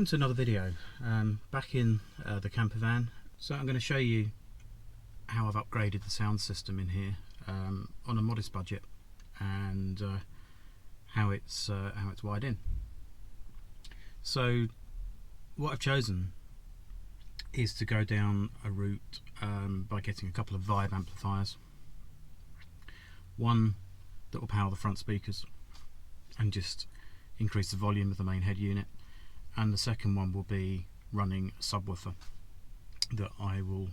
Welcome to another video. Back in the camper van. So I'm going to show you how I've upgraded the sound system in here on a modest budget, and how it's wired in. So what I've chosen is to go down a route by getting a couple of Vibe amplifiers. One that will power the front speakers and just increase the volume of the main head unit, and the second one will be running a subwoofer that I will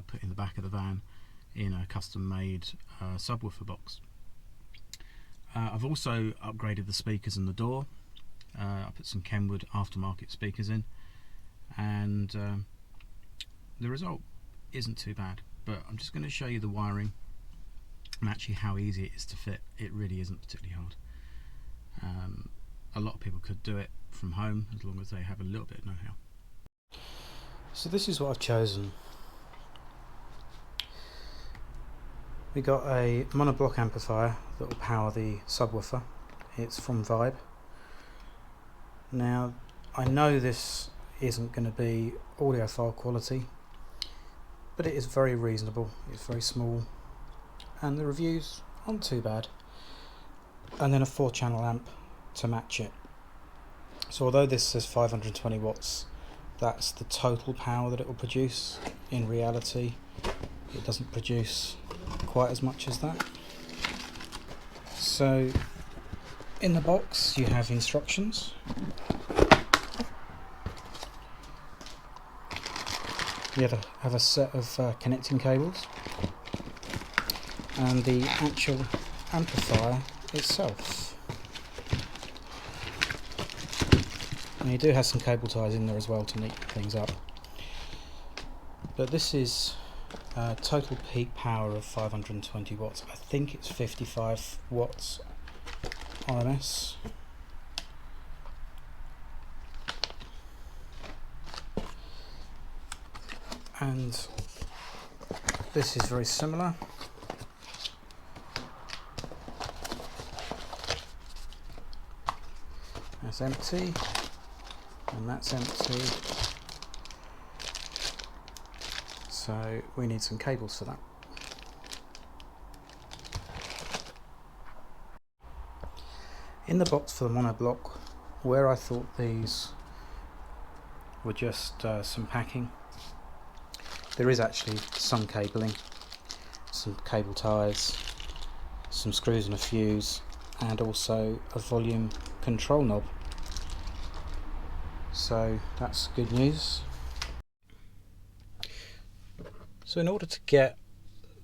put in the back of the van in a custom made subwoofer box. I've also upgraded the speakers and the door. I put some Kenwood aftermarket speakers in, and the result isn't too bad, but I'm just going to show you the wiring and actually how easy it is to fit. It really isn't particularly hard. A lot of people could do it from home as long as they have a little bit of know-how. So this is what I've chosen. We got a monoblock amplifier that will power the subwoofer. It's from Vibe. Now I know this isn't going to be audiophile quality, but it is very reasonable. It's very small and the reviews aren't too bad. And then a 4-channel amp to match it. So although this says 520 watts, that's the total power that it will produce. In reality, it doesn't produce quite as much as that. So in the box you have instructions. You have a set of connecting cables and the actual amplifier itself. And you do have some cable ties in there as well to neaten things up. But this is total peak power of 520 watts. I think it's 55 watts RMS. And this is very similar. That's empty, and that's empty. So we need some cables for that. In the box for the monoblock, where I thought these were just some packing, there is actually some cabling, some cable ties, some screws and a fuse, and also a volume control knob. So that's good news. So in order to get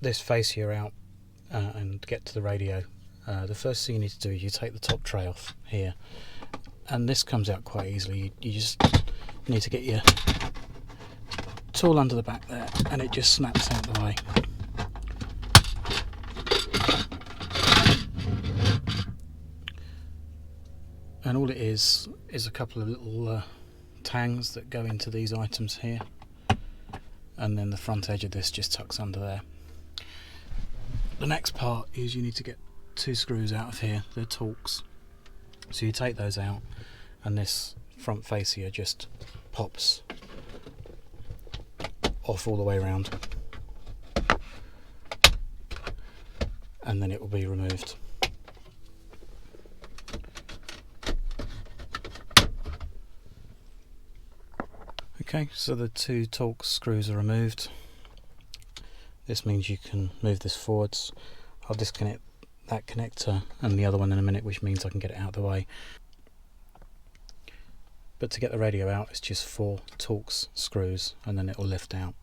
this fascia out and get to the radio, the first thing you need to do is you take the top tray off here, and this comes out quite easily. You just need to get your tool under the back there and it just snaps out the way. And all it is a couple of little tangs that go into these items here, and then the front edge of this just tucks under there. The next part is you need to get 2 screws out of here. They're Torx. So you take those out and this front fascia just pops off all the way around, and then it will be removed. Okay, so the 2 Torx screws are removed. This means you can move this forwards. I'll disconnect that connector and the other one in a minute, which means I can get it out of the way. But to get the radio out, it's just 4 Torx screws and then it will lift out.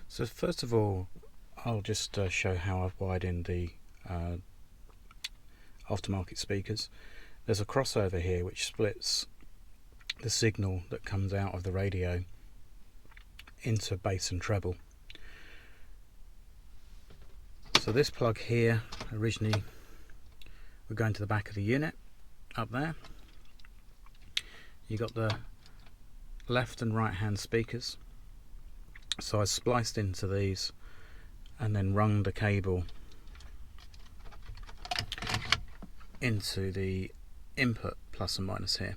So first of all, I'll just show how I've wired in the aftermarket speakers. There's a crossover here which splits the signal that comes out of the radio into bass and treble. So this plug here originally would go into the back of the unit up there. You got the left and right hand speakers, so I spliced into these and then rung the cable into the input plus and minus here.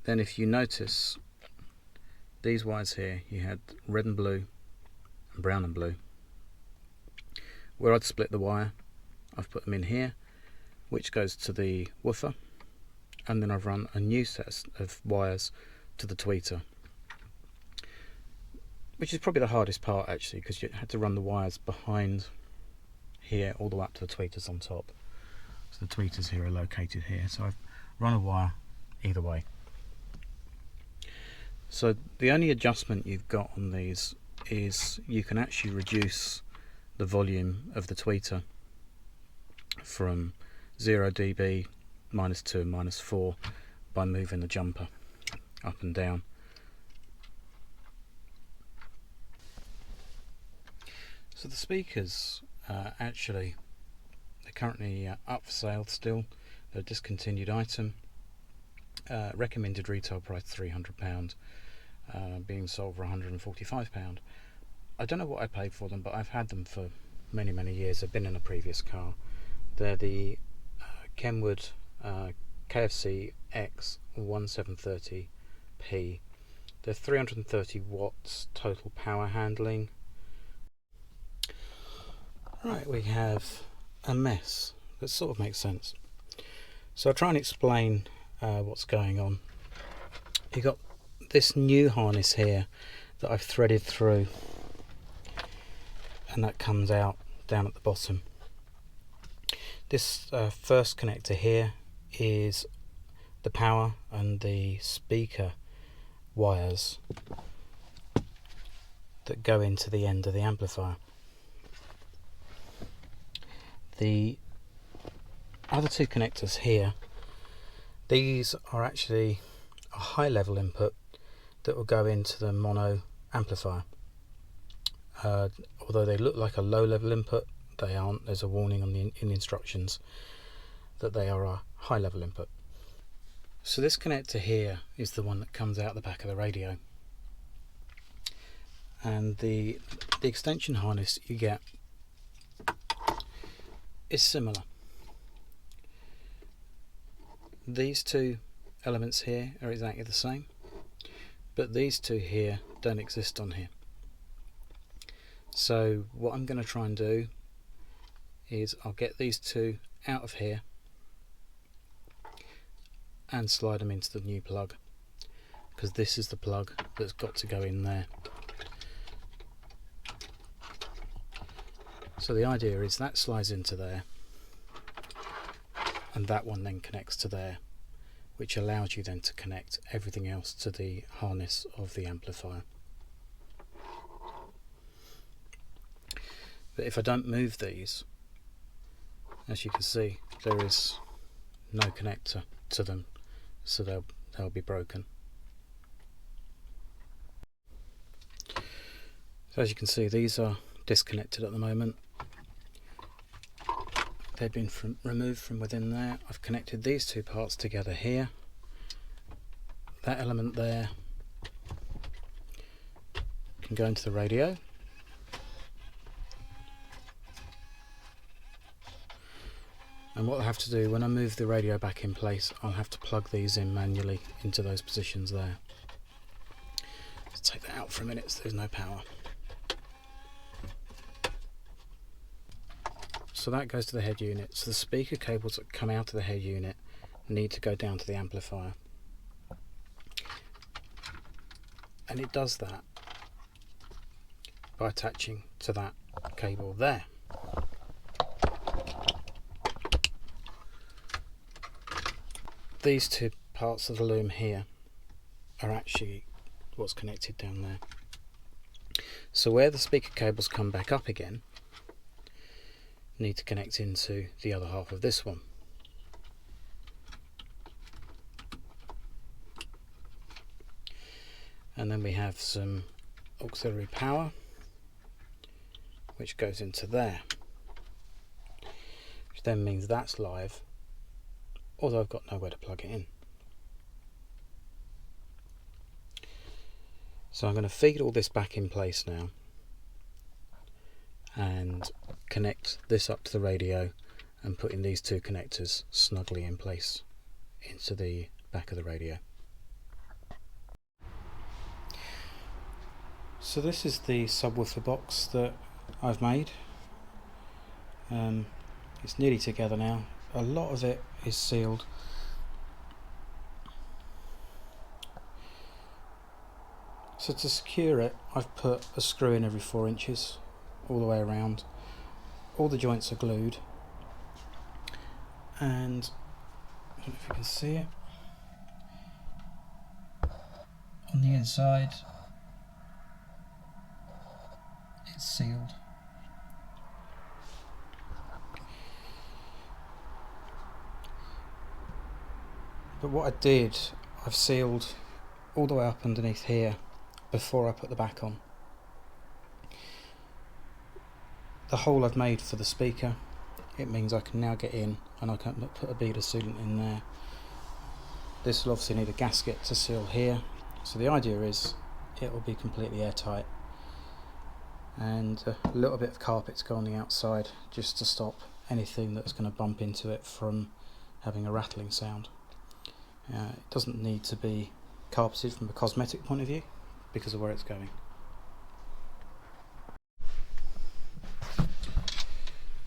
Then if you notice these wires here, you had red and blue and brown and blue. Where I'd split the wire, I've put them in here, which goes to the woofer, and then I've run a new set of wires to the tweeter, which is probably the hardest part actually, because you had to run the wires behind here all the way up to the tweeters on top. So the tweeters here are located here, so I've run a wire either way. So the only adjustment you've got on these is you can actually reduce the volume of the tweeter from 0 dB, -2 and -4 by moving the jumper up and down. So the speakers actually, they're currently up for sale still. They're a discontinued item. Recommended retail price £300, being sold for £145. I don't know what I paid for them, but I've had them for many years. They've been in a previous car. They're the Kenwood KFC X 1730p. They're 330 watts total power handling. Right, we have a mess that sort of makes sense. So I'll try and explain what's going on. You've got this new harness here that I've threaded through, and that comes out down at the bottom. This first connector here is the power and the speaker wires that go into the end of the amplifier. The other two connectors here, these are actually a high level input that will go into the mono amplifier. Although they look like a low level input, they aren't. There's a warning on in the instructions that they are a high level input. So this connector here is the one that comes out the back of the radio, and the extension harness you get is similar. These two elements here are exactly the same, but these two here don't exist on here. So what I'm going to try and do is I'll get these two out of here and slide them into the new plug, because this is the plug that's got to go in there. So the idea is that slides into there, and that one then connects to there, which allows you then to connect everything else to the harness of the amplifier. But if I don't move these, as you can see, there is no connector to them, so they'll be broken. So as you can see, these are disconnected at the moment. They've been removed from within there. I've connected these two parts together here. That element there can go into the radio. And what I have to do when I move the radio back in place, I'll have to plug these in manually into those positions there. Let's take that out for a minute so there's no power. So that goes to the head unit. So the speaker cables that come out of the head unit need to go down to the amplifier. And it does that by attaching to that cable there. These two parts of the loom here are actually what's connected down there. So where the speaker cables come back up again, need to connect into the other half of this one. And then we have some auxiliary power which goes into there, which then means that's live, although I've got nowhere to plug it in. So I'm going to feed all this back in place now and connect this up to the radio and putting these two connectors snugly in place into the back of the radio. So this is the subwoofer box that I've made. It's nearly together now. A lot of it is sealed. So to secure it, I've put a screw in every 4 inches all the way around. All the joints are glued, and I don't know if you can see it, on the inside it's sealed. But what I did, I've sealed all the way up underneath here before I put the back on. The hole I've made for the speaker, it means I can now get in and I can put a beader sealant in there. This will obviously need a gasket to seal here, so the idea is it will be completely airtight, and a little bit of carpet to go on the outside just to stop anything that's going to bump into it from having a rattling sound. It doesn't need to be carpeted from a cosmetic point of view because of where it's going.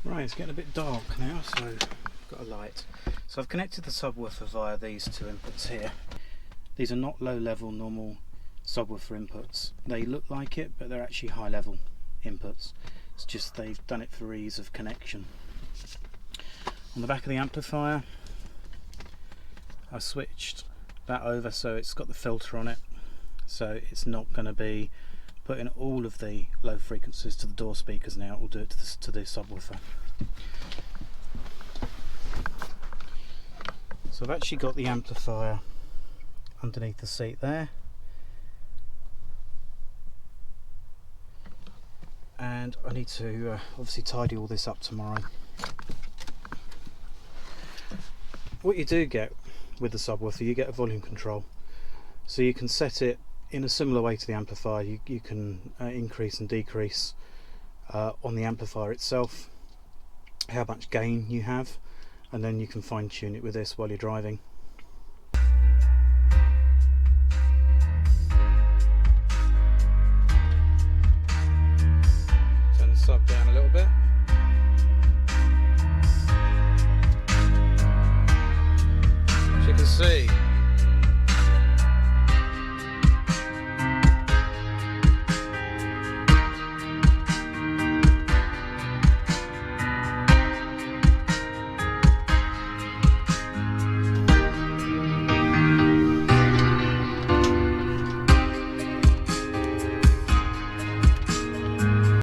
Right, it's getting a bit dark now, so I've got a light. So I've connected the subwoofer via these two inputs here. These are not low level normal subwoofer inputs. They look like it, but they're actually high level inputs. It's just they've done it for ease of connection. On the back of the amplifier, I switched that over so it's got the filter on it, so it's not going to be putting all of the low frequencies to the door speakers now. It will do it to the subwoofer. So I've actually got the amplifier underneath the seat there, and I need to obviously tidy all this up tomorrow. What you do get with the subwoofer, you get a volume control, so you can set it in a similar way to the amplifier. You can increase and decrease on the amplifier itself how much gain you have, and then you can fine tune it with this while you're driving. Turn the sub down a little bit. As you can see,